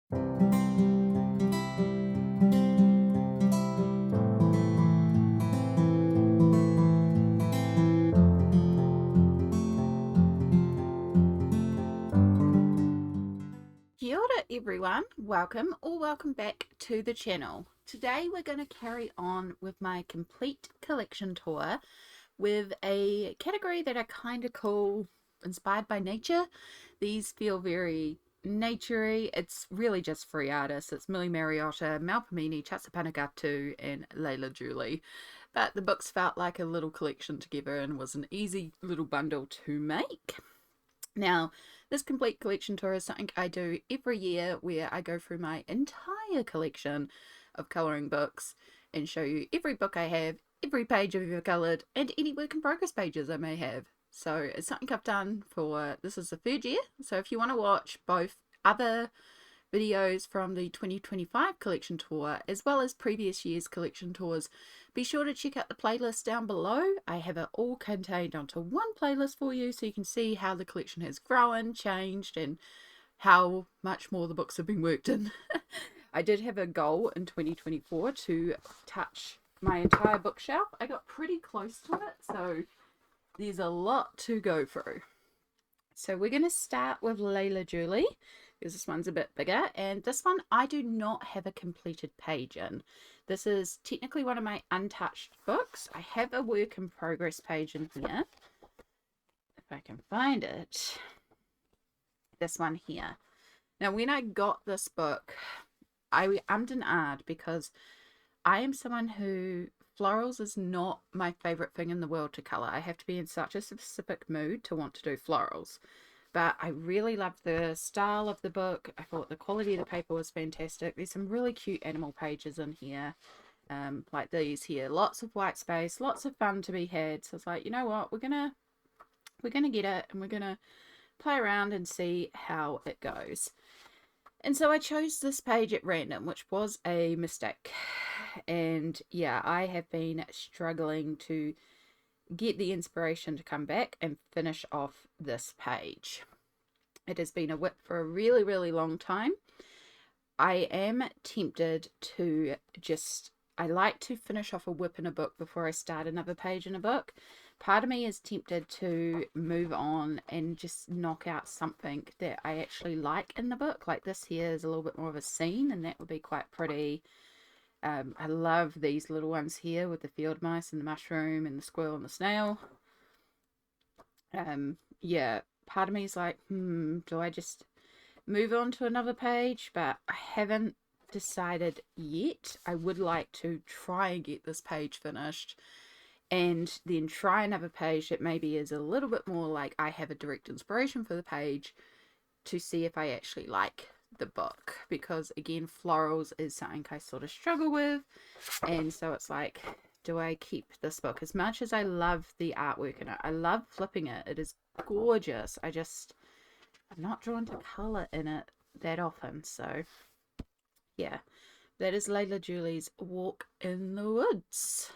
Kia ora everyone, welcome back to the channel. Today we're going to carry on with my complete collection tour with a category that I kind of call inspired by nature. These feel very naturey. It's really just three artists. It's Millie Marotta, Malpamini, Chatsapanagatu and Lea Julie. But the books felt like a little collection together and was an easy little bundle to make. Now, this complete collection tour is something I do every year where I go through my entire collection of colouring books and show you every book I have, every page I've ever coloured, and any work in progress pages I may have. So it's something I've done for, this is the third year, so if you want to watch both other videos from the 2025 collection tour as well as previous year's collection tours, be sure to check out the playlist down below. I have it all contained onto one playlist for you so you can see how the collection has grown, changed, and how much more the books have been worked in. I did have a goal in 2024 to touch my entire bookshelf. I got pretty close to it, so there's a lot to go through. So we're going to start with Lea Julie, because this one's a bit bigger, and this one I do not have a completed page in. This is technically one of my untouched books. I have a work in progress page in here, if I can find it. This one here. Now when I got this book, I ummed and ahed because I am someone who florals is not my favorite thing in the world to color. I have to be in such a specific mood to want to do florals. But I really loved the style of the book. I thought the quality of the paper was fantastic. There's some really cute animal pages in here, like these here. Lots of white space, lots of fun to be had. So it's like, you know what, we're gonna get it and we're gonna play around and see how it goes. And so I chose this page at random, which was a mistake. And yeah, I have been struggling to get the inspiration to come back and finish off this page. It has been a whip for a really, really long time. I am tempted to I like to finish off a whip in a book before I start another page in a book. Part of me is tempted to move on and just knock out something that I actually like in the book. Like this here is a little bit more of a scene, and that would be quite pretty. I love these little ones here with the field mice and the mushroom and the squirrel and the snail. Yeah, part of me is like, do I just move on to another page? But I haven't decided yet. I would like to try and get this page finished and then try another page that maybe is a little bit more like I have a direct inspiration for the page to see if I actually like the book, because again, florals is something I sort of struggle with, and so it's like, do I keep this book? As much as I love the artwork in it, I love flipping it, it is gorgeous, I'm not drawn to color in it that often. So yeah, that is Lea Julie's Walk in the Woods.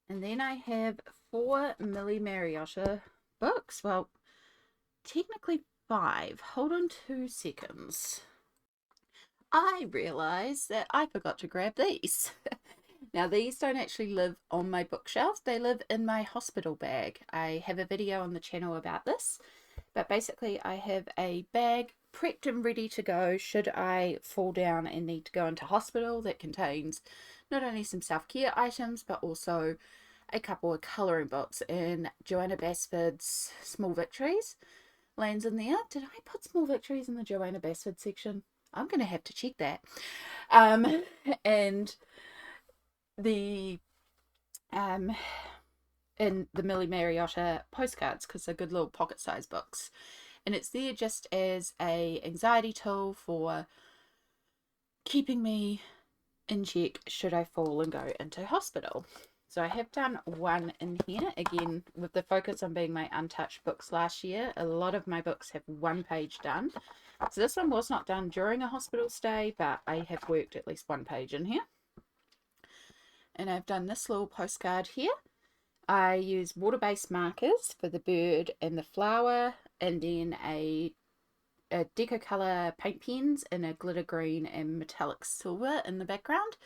And then I have 4 Millie Marotta books. Well, technically 5. Hold on 2 seconds. I realised that I forgot to grab these. Now these don't actually live on my bookshelf, they live in my hospital bag. I have a video on the channel about this, but basically I have a bag prepped and ready to go should I fall down and need to go into hospital, that contains not only some self-care items but also a couple of colouring books, and Joanna Basford's Small Victories lands in there. Did I put Small Victories in the Joanna Basford section? I'm going to have to check that. And the in the Millie Marotta postcards, because they're good little pocket sized books, and it's there just as a anxiety tool for keeping me in check should I fall and go into hospital. So I have done one in here, again with the focus on being my untouched books last year. A lot of my books have one page done, so this one was not done during a hospital stay, but I have worked at least one page in here. And I've done this little postcard here. I use water-based markers for the bird and the flower, and then a deco color paint pens in a glitter green and metallic silver in the background.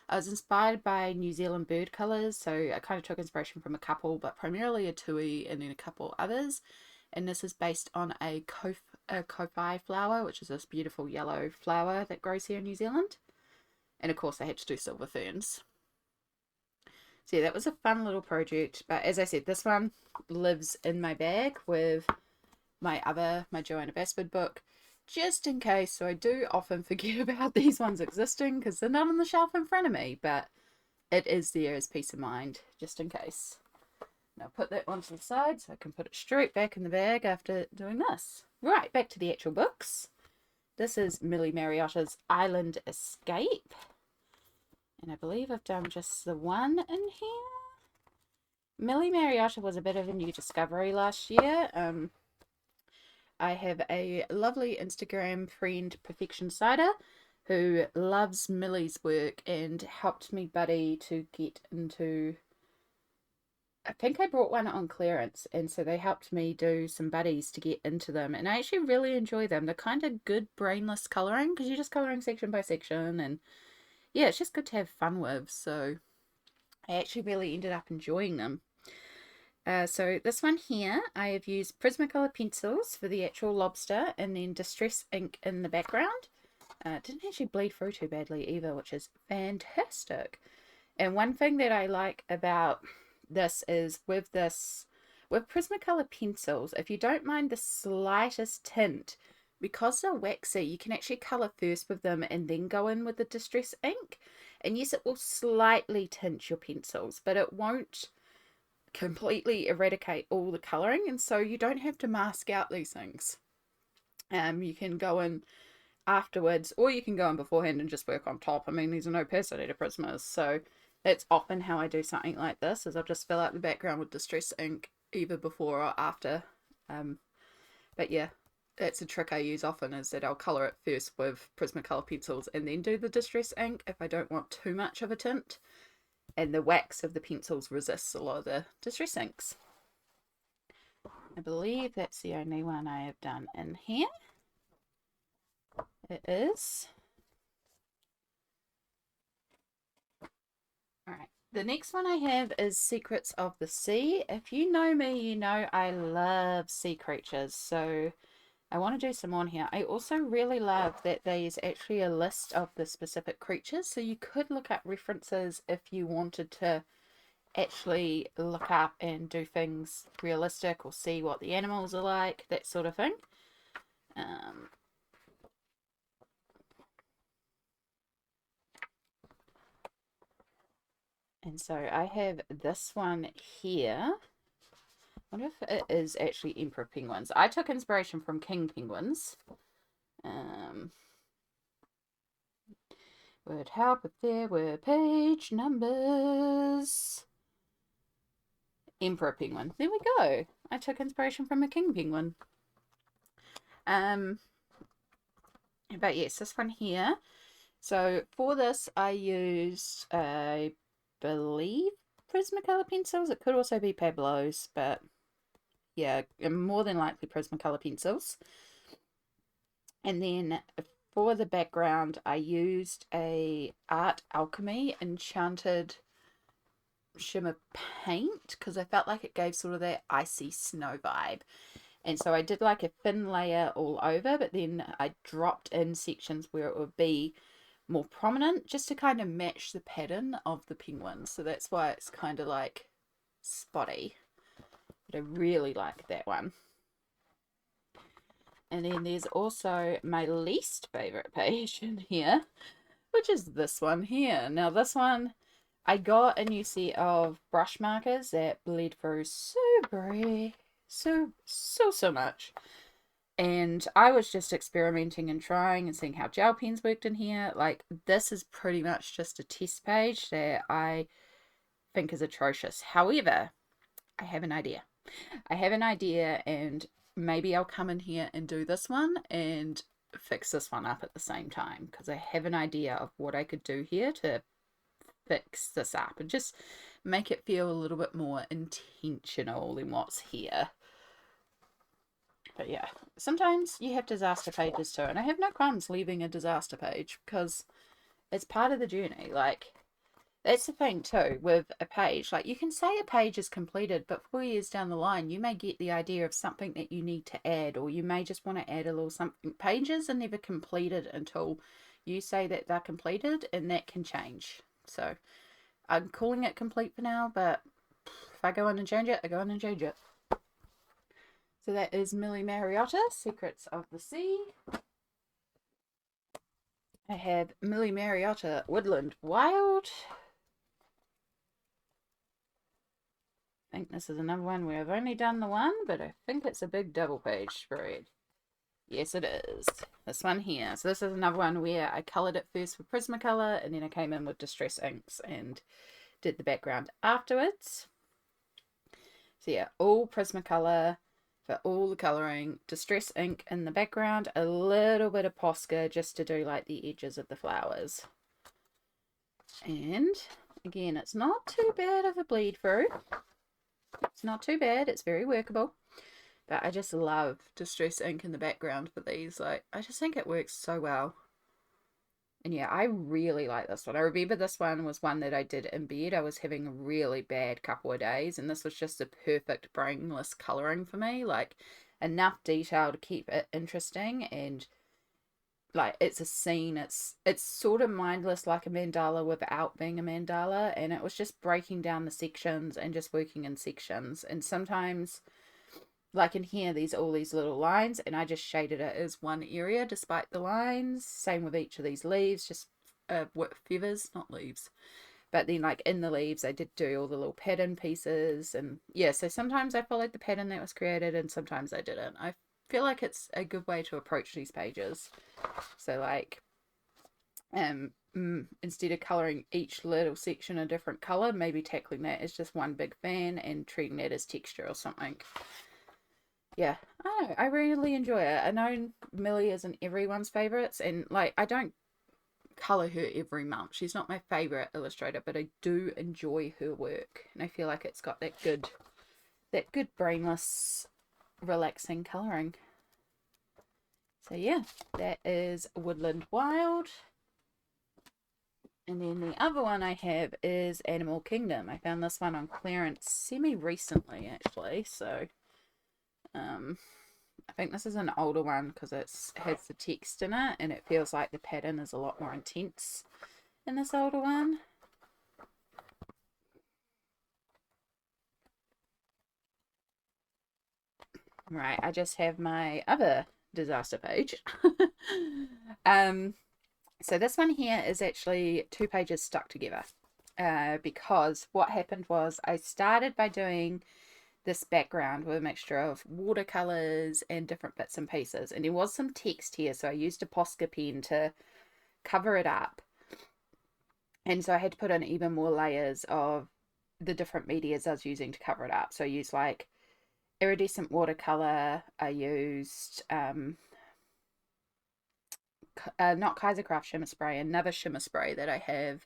I was inspired by New Zealand bird colours, so I kind of took inspiration from a couple, but primarily a tui and then a couple others. And this is based on a kofi flower, which is this beautiful yellow flower that grows here in New Zealand. And of course I had to do silver ferns. So yeah, that was a fun little project, but as I said, this one lives in my bag with my Joanna Basford book, just in case. So I do often forget about these ones existing because they're not on the shelf in front of me, but it is there as peace of mind, just in case. Now put that one to the side so I can put it straight back in the bag after doing this. Right, back to the actual books. This is Millie Marotta's Island Escape. And I believe I've done just the one in here. Millie Marotta was a bit of a new discovery last year. I have a lovely Instagram friend, Perfection Cider, who loves Millie's work and helped me buddy to get into... I think I brought one on clearance, and so they helped me do some buddies to get into them, and I actually really enjoy them. They're kind of good brainless colouring because you're just colouring section by section, and yeah, it's just good to have fun with, so I actually really ended up enjoying them. So this one here, I have used Prismacolor pencils for the actual lobster and then Distress ink in the background. It didn't actually bleed through too badly either, which is fantastic. And one thing that I like about this is with Prismacolor pencils, if you don't mind the slightest tint, because they're waxy, you can actually colour first with them and then go in with the Distress ink. And yes, it will slightly tint your pencils, but it won't completely eradicate all the colouring, and so you don't have to mask out these things. You can go in afterwards, or you can go in beforehand and just work on top. I mean, these are no personator Prismas, so that's often how I do something like this, is I'll just fill out the background with Distress ink either before or after. But yeah, that's a trick I use often, is that I'll colour it first with Prismacolor pencils and then do the Distress ink if I don't want too much of a tint. And the wax of the pencils resists a lot of the Distress inks. I believe that's the only one I have done in here. It is. Alright, the next one I have is Secrets of the Sea. If you know me, you know I love sea creatures, so I want to do some on here. I also really love that there's actually a list of the specific creatures, so you could look up references if you wanted to actually look up and do things realistic or see what the animals are like, that sort of thing. And so I have this one here. I wonder if it is actually Emperor Penguins. I took inspiration from King Penguins. Would help if there were page numbers. Emperor Penguin. There we go. I took inspiration from a King Penguin. But yes, this one here. So for this, I used, I believe, Prismacolor pencils. It could also be Pablo's, but yeah, more than likely Prismacolor pencils. And then for the background, I used a Art Alchemy Enchanted shimmer paint because I felt like it gave sort of that icy snow vibe. And so I did like a thin layer all over, but then I dropped in sections where it would be more prominent just to kind of match the pattern of the penguins. So that's why it's kind of like spotty. But I really like that one. And then there's also my least favorite page in here, which is this one here. Now this one, I got a new set of brush markers that bled through so much. And I was just experimenting and trying and seeing how gel pens worked in here. Like, this is pretty much just a test page that I think is atrocious. However, I have an idea. And maybe I'll come in here and do this one and fix this one up at the same time, because I have an idea of what I could do here to fix this up and just make it feel a little bit more intentional than what's here. But yeah, sometimes you have disaster pages too, and I have no qualms leaving a disaster page because it's part of the journey. Like, that's the thing too with a page. Like, you can say a page is completed, but 4 years down the line, you may get the idea of something that you need to add, or you may just want to add a little something. Pages are never completed until you say that they're completed, and that can change. So I'm calling it complete for now, but if I go in and change it, I go in and change it. So that is Millie Marotta, Secrets of the Sea. I have Millie Marotta, Woodland Wild. I think this is another one where I've only done the one, but I think it's a big double page spread. Yes, it is. This one here. So this is another one where I coloured it first with Prismacolor, and then I came in with Distress inks and did the background afterwards. So yeah, all Prismacolor for all the colouring, Distress ink in the background, a little bit of Posca just to do like the edges of the flowers. And again, it's not too bad of a bleed through. It's not too bad, it's very workable. But I just love Distress ink in the background for these. Like, I just think it works so well. And yeah, I really like this one. I remember this one was one that I did in bed. I was having a really bad couple of days, and this was just a perfect brainless colouring for me. Like, enough detail to keep it interesting, and like, it's a scene. It's sort of mindless like a mandala without being a mandala, and it was just breaking down the sections and just working in sections. And sometimes, like in here, there's all these little lines, and I just shaded it as one area despite the lines. Same with each of these leaves, just feathers, not leaves. But then, like, in the leaves, I did do all the little pattern pieces. And yeah, so sometimes I followed the pattern that was created, and sometimes I didn't. I feel like it's a good way to approach these pages. So, like, instead of colouring each little section a different colour, maybe tackling that as just one big fan and treating that as texture or something. Yeah, I really enjoy it. I know Millie isn't everyone's favourites, and like, I don't colour her every month. She's not my favourite illustrator, but I do enjoy her work, and I feel like it's got that good brainless, relaxing colouring. So yeah, that is Woodland Wild. And then the other one I have is Animal Kingdom. I found this one on clearance semi-recently, actually, so I think this is an older one because it has the text in it, and it feels like the pattern is a lot more intense in this older one. Right, I just have my other disaster page. So this one here is actually 2 pages stuck together, because what happened was I started by doing this background with a mixture of watercolors and different bits and pieces, and there was some text here, so I used a Posca pen to cover it up, and so I had to put in even more layers of the different medias I was using to cover it up. So I used like iridescent watercolor, I used not Kaisercraft shimmer spray, another shimmer spray that I have.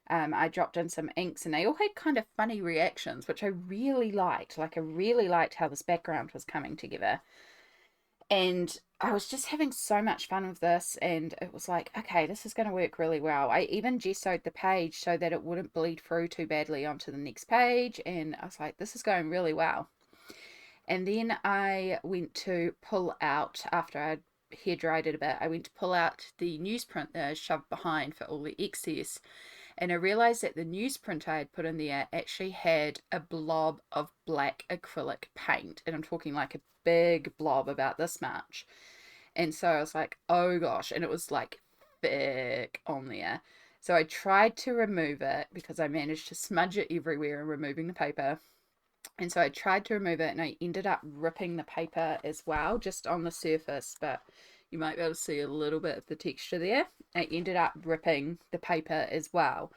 I dropped in some inks, and they all had kind of funny reactions, which I really liked. Like, I really liked how this background was coming together. And I was just having so much fun with this, and it was like, okay, this is going to work really well. I even gessoed the page so that it wouldn't bleed through too badly onto the next page, and I was like, this is going really well. And then I went to pull out, after I'd hair dried it a bit, I went to pull out the newsprint that I shoved behind for all the excess. And I realised that the newsprint I had put in there actually had a blob of black acrylic paint. And I'm talking like a big blob about this much. And so I was like, oh gosh. And it was like thick on there. So I tried to remove it because I managed to smudge it everywhere in removing the paper. And so I tried to remove it, and I ended up ripping the paper as well, just on the surface, but you might be able to see a little bit of the texture there. I ended up ripping the paper as well,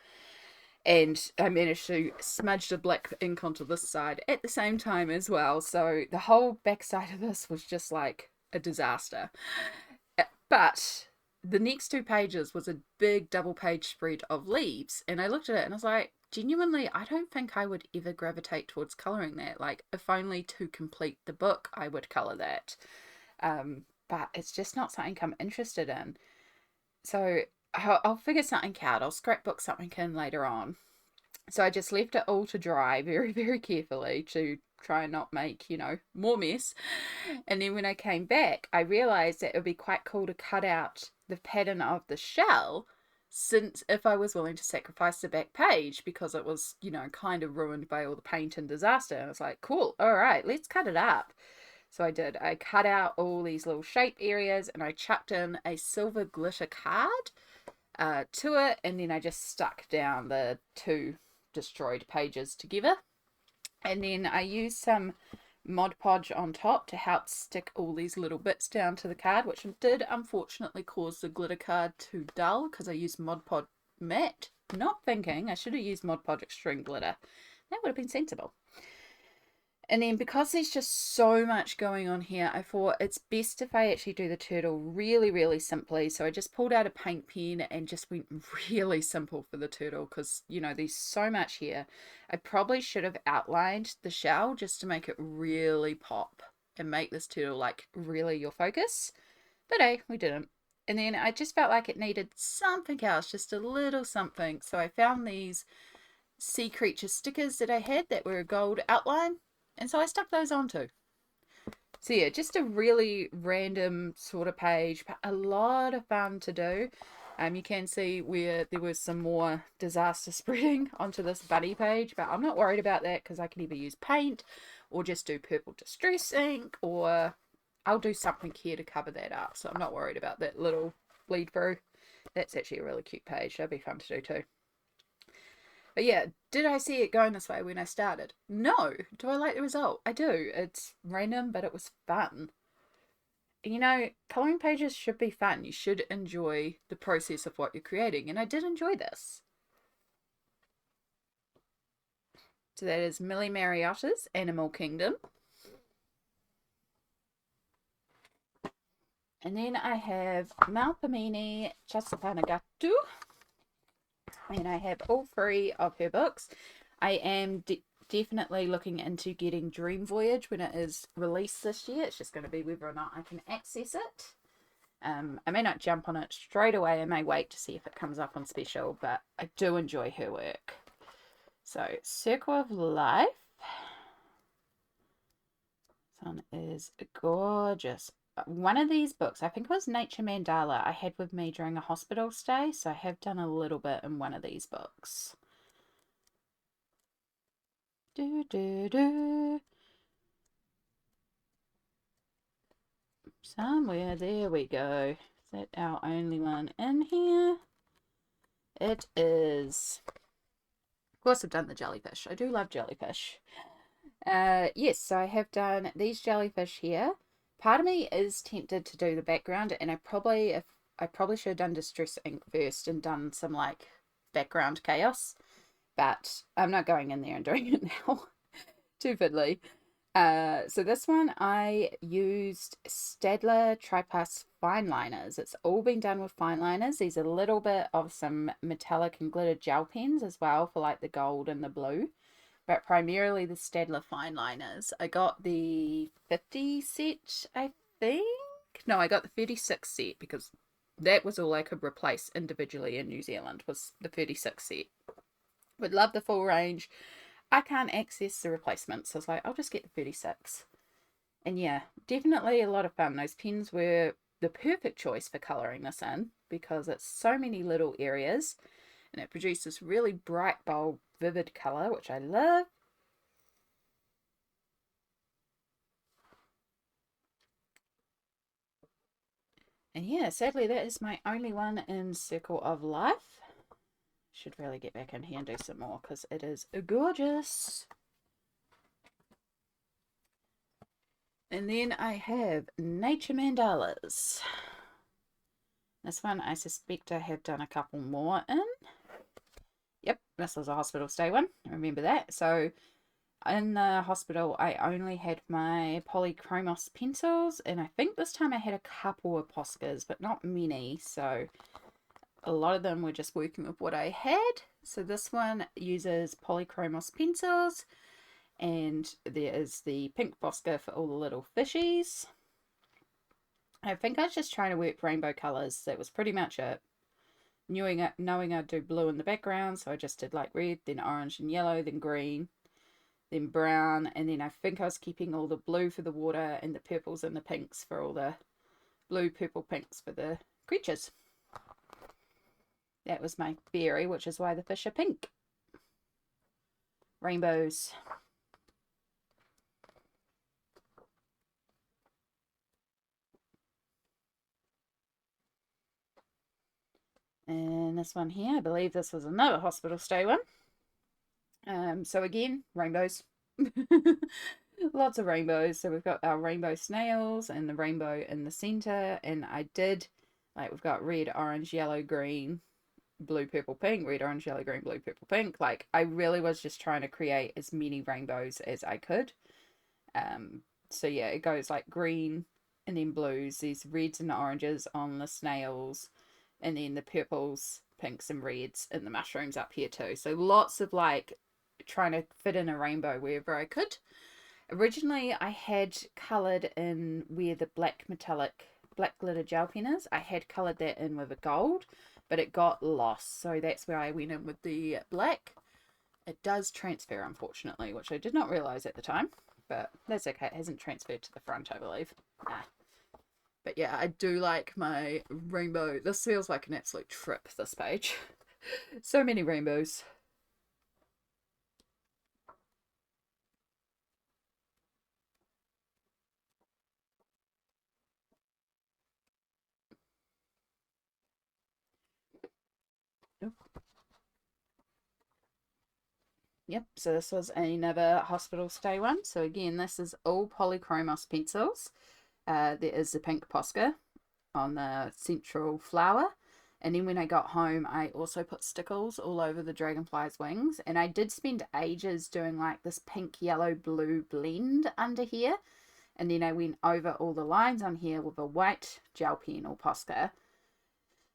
and I managed to smudge the black ink onto this side at the same time as well. So the whole back side of this was just like a disaster. But the next 2 pages was a big double page spread of leaves, and I looked at it and I was like, genuinely, I don't think I would ever gravitate towards colouring that. Like, if only to complete the book, I would colour that. But it's just not something I'm interested in. So I'll figure something out. I'll scrapbook something in later on. So I just left it all to dry very, very carefully to try and not make, more mess. And then when I came back, I realized that it would be quite cool to cut out the pattern of the shell, since if I was willing to sacrifice the back page because it was, kind of ruined by all the paint and disaster. And I was like, cool, all right, let's cut it up. So I did. I cut out all these little shape areas and I chucked in a silver glitter card to it, and then I just stuck down the two destroyed pages together. And then I used some Mod Podge on top to help stick all these little bits down to the card, which did unfortunately cause the glitter card to dull because I used Mod Podge matte, not thinking I should have used Mod Podge extreme glitter. That would have been sensible. And then because there's just so much going on here, I thought it's best if I actually do the turtle really, really simply. So I just pulled out a paint pen and just went really simple for the turtle because, there's so much here. I probably should have outlined the shell just to make it really pop and make this turtle like really your focus. But hey, we didn't. And then I just felt like it needed something else, just a little something. So I found these sea creature stickers that I had that were a gold outline. And so I stuck those on too. So yeah, just a really random sort of page, but a lot of fun to do. You can see where there was some more disaster spreading onto this buddy page, but I'm not worried about that because I can either use paint or just do purple distress ink, or I'll do something here to cover that up. So I'm not worried about that little bleed through. That's actually a really cute page. That'd be fun to do too. But yeah, did I see it going this way when I started? No. Do I like the result? I do. It's random, but it was fun. Colouring pages should be fun. You should enjoy the process of what you're creating, and I did enjoy this. So that is Millie Marotta's Animal Kingdom. And then I have Malpamini Chasapanagatu. And I have all three of her books. I am definitely looking into getting Dream Voyage when it is released this year. It's just going to be whether or not I can access it. I may not jump on it straight away. I may wait to see if it comes up on special, but I do enjoy her work. So, Circle of Life. This one is gorgeous. One of these books, I think it was Nature Mandala, I had with me during a hospital stay, so I have done a little bit in one of these books. Somewhere, there we go. Is that our only one in here? It is. Of course I've done the jellyfish. I do love jellyfish. Yes, so I have done these jellyfish here. Part of me is tempted to do the background, and I probably should have done Distress Ink first and done some like background chaos, but I'm not going in there and doing it now. Too fiddly. So this one I used Staedtler Tripass fine liners. It's all been done with fine liners. There's a little bit of some metallic and glitter gel pens as well for like the gold and the blue, but primarily the Staedtler fine liners. I got the 50 set, I think. No, I got the 36 set because that was all I could replace individually in New Zealand, was the 36 set. Would love the full range. I can't access the replacements, so I was like, I'll just get the 36. And yeah, definitely a lot of fun. Those pens were the perfect choice for colouring this in because it's so many little areas and it produced this really bright, bold, vivid colour, which I love. And yeah, sadly that is my only one in Circle of Life. Should really get back in here and do some more because it is gorgeous. And then I have Nature Mandalas. This one I suspect I have done a couple more in. Yep, this was a hospital stay one. I remember that. So in the hospital, I only had my Polychromos pencils, and I think this time I had a couple of Poscas, but not many. So a lot of them were just working with what I had. So this one uses Polychromos pencils, and there is the pink Posca for all the little fishies. I think I was just trying to work rainbow colours. That was pretty much it. Knowing I'd do blue in the background, so I just did like red, then orange and yellow, then green, then brown, and then I think I was keeping all the blue for the water and the purples and the pinks for all the blue, purple, pinks for the creatures. That was my theory, which is why the fish are pink. Rainbows. And this one here, I believe this was another hospital stay one. So again, rainbows. Lots of rainbows. So we've got our rainbow snails and the rainbow in the center. And I did, like, we've got red, orange, yellow, green, blue, purple, pink, red, orange, yellow, green, blue, purple, pink. Like, I really was just trying to create as many rainbows as I could. So yeah, it goes like green and then blues, these reds and oranges on the snails, and then the purples, pinks, and reds in the mushrooms up here too. So lots of like trying to fit in a rainbow wherever I could. Originally, I had coloured in where the black glitter gel pen is. I had coloured that in with a gold, but it got lost. So that's where I went in with the black. It does transfer, unfortunately, which I did not realise at the time. But that's okay. It hasn't transferred to the front, I believe. Nah. But yeah, I do like my rainbow. This feels like an absolute trip, this page. So many rainbows. Yep, so this was another hospital stay one. So again, this is all polychromos pencils. There is the pink Posca on the central flower. And then when I got home, I also put stickles all over the dragonfly's wings. And I did spend ages doing like this pink, yellow, blue blend under here. And then I went over all the lines on here with a white gel pen or Posca.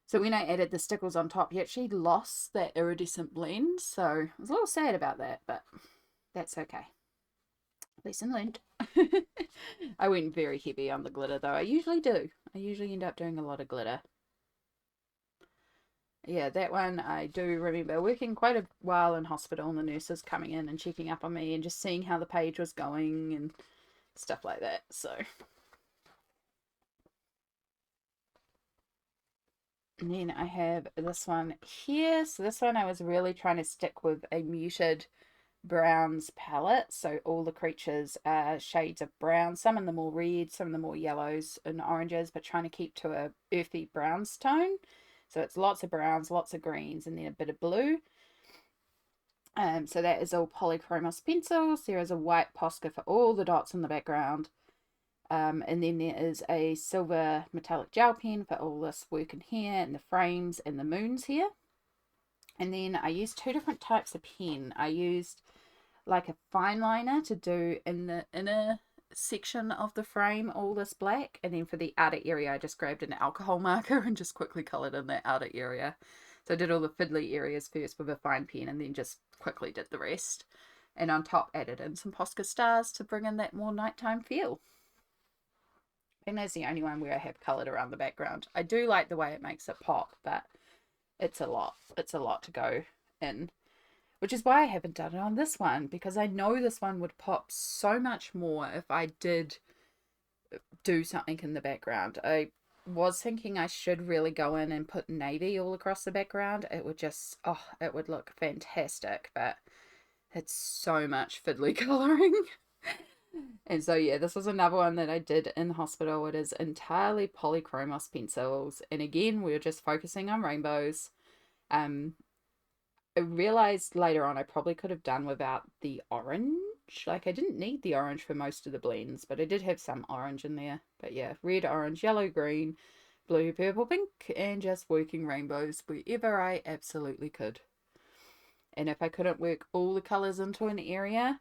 So when I added the stickles on top, you actually lost that iridescent blend. So I was a little sad about that, but that's okay. Lesson learned. I went very heavy on the glitter though. I usually do. I usually end up doing a lot of glitter. Yeah, that one I do remember working quite a while in hospital and the nurses coming in and checking up on me and just seeing how the page was going and stuff like that. So and then I have this one here. So this one I was really trying to stick with a muted browns palette. So all the creatures are shades of brown. Some of them more red, some of them more yellows and oranges, but trying to keep to a earthy browns tone. So it's lots of browns, lots of greens, and then a bit of blue. So that is all polychromos pencils. There is a white Posca for all the dots in the background. And then there is a silver metallic gel pen for all this work in here and the frames and the moons here. And then I used two different types of pen. I used like a fine liner to do in the inner section of the frame all this black, and then for the outer area I just grabbed an alcohol marker and just quickly coloured in that outer area. So I did all the fiddly areas first with a fine pen and then just quickly did the rest, and on top added in some Posca stars to bring in that more nighttime feel. I think that's the only one where I have coloured around the background. I do like the way it makes it pop, but it's a lot to go in, which is why I haven't done it on this one, because I know this one would pop so much more if I did do something in the background. I was thinking I should really go in and put navy all across the background. It would just, it would look fantastic, but it's so much fiddly colouring. And so yeah, this was another one that I did in hospital. It is entirely polychromos pencils, and again we're just focusing on rainbows. I realized later on I probably could have done without the orange. Like I didn't need the orange for most of the blends, but I did have some orange in there. But yeah, red, orange, yellow, green, blue, purple, pink, and just working rainbows wherever I absolutely could. And if I couldn't work all the colours into an area,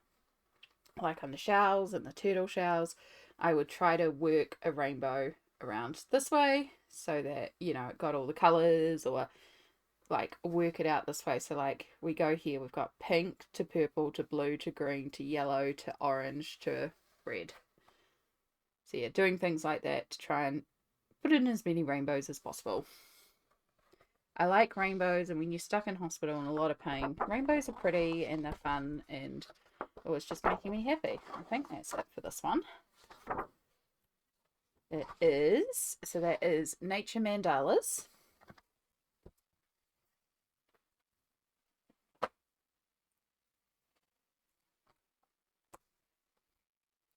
like on the shells and the turtle shells, I would try to work a rainbow around this way so that, you know, it got all the colours, or like work it out this way. So like we go here, we've got pink to purple to blue to green to yellow to orange to red. So yeah, doing things like that to try and put in as many rainbows as possible. I like rainbows, and when you're stuck in hospital in a lot of pain, rainbows are pretty and they're fun, and it was just making me happy. I think that's it for this one. It is, so that is Nature Mandalas.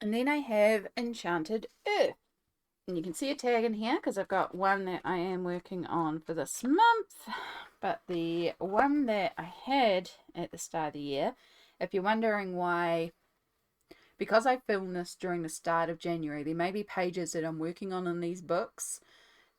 And then I have Enchanted Earth. And you can see a tag in here because I've got one that I am working on for this month. But the one that I had at the start of the year, if you're wondering why, because I filmed this during the start of January, there may be pages that I'm working on in these books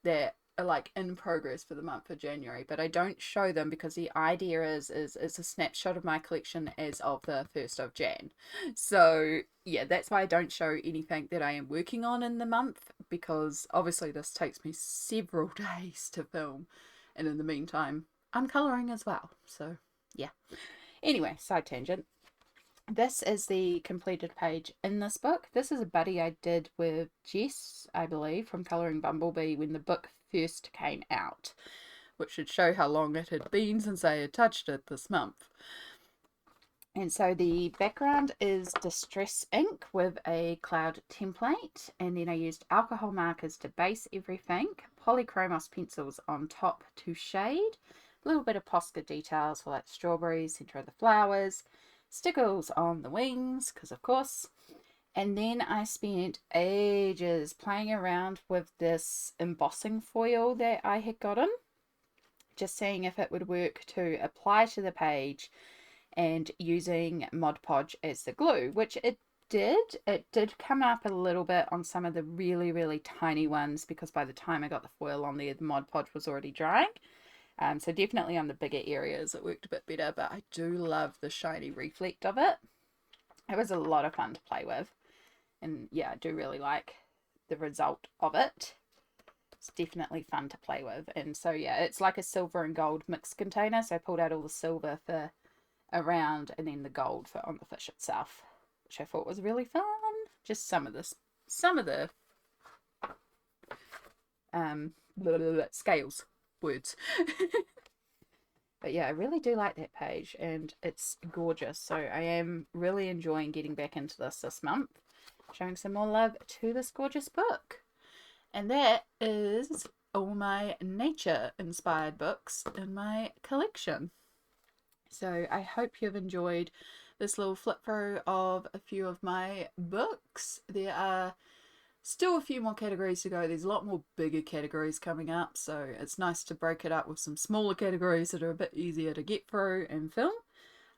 that are like in progress for the month of January, but I don't show them because the idea is it's a snapshot of my collection as of the 1st of Jan. So yeah, that's why I don't show anything that I am working on in the month, because obviously this takes me several days to film, and in the meantime I'm colouring as well. So yeah, anyway, side tangent. This is the completed page in this book. This is a buddy I did with Jess, I believe, from Colouring Bumblebee when the book first came out, which should show how long it had been since I had touched it this month. And so the background is distress ink with a cloud template, and then I used alcohol markers to base everything, polychromos pencils on top to shade, a little bit of Posca details for like strawberries, centre of the flowers, stickles on the wings, because of course. And then I spent ages playing around with this embossing foil that I had gotten, just seeing if it would work to apply to the page, and using Mod Podge as the glue, which it did. It did come up a little bit on some of the really, really tiny ones, because by the time I got the foil on there, the Mod Podge was already drying. So definitely on the bigger areas it worked a bit better, but I do love the shiny reflect of it. It was a lot of fun to play with, and yeah, I do really like the result of it. It's definitely fun to play with. And so yeah, it's like a silver and gold mixed container, so I pulled out all the silver for around and then the gold for on the fish itself, which I thought was really fun. Just some of the scales words. But yeah, I really do like that page, and it's gorgeous. So I am really enjoying getting back into this month, showing some more love to this gorgeous book. And that is all my nature inspired books in my collection. So I hope you've enjoyed this little flip through of a few of my books. There are still a few more categories to go. There's a lot more bigger categories coming up, so it's nice to break it up with some smaller categories that are a bit easier to get through and film.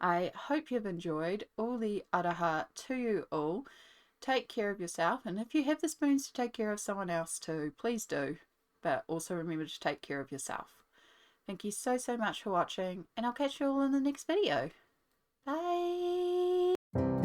I hope you've enjoyed. All the araha to you all. Take care of yourself, and if you have the spoons to take care of someone else too, please do. But also remember to take care of yourself. Thank you so much for watching, and I'll catch you all in the next video. Bye!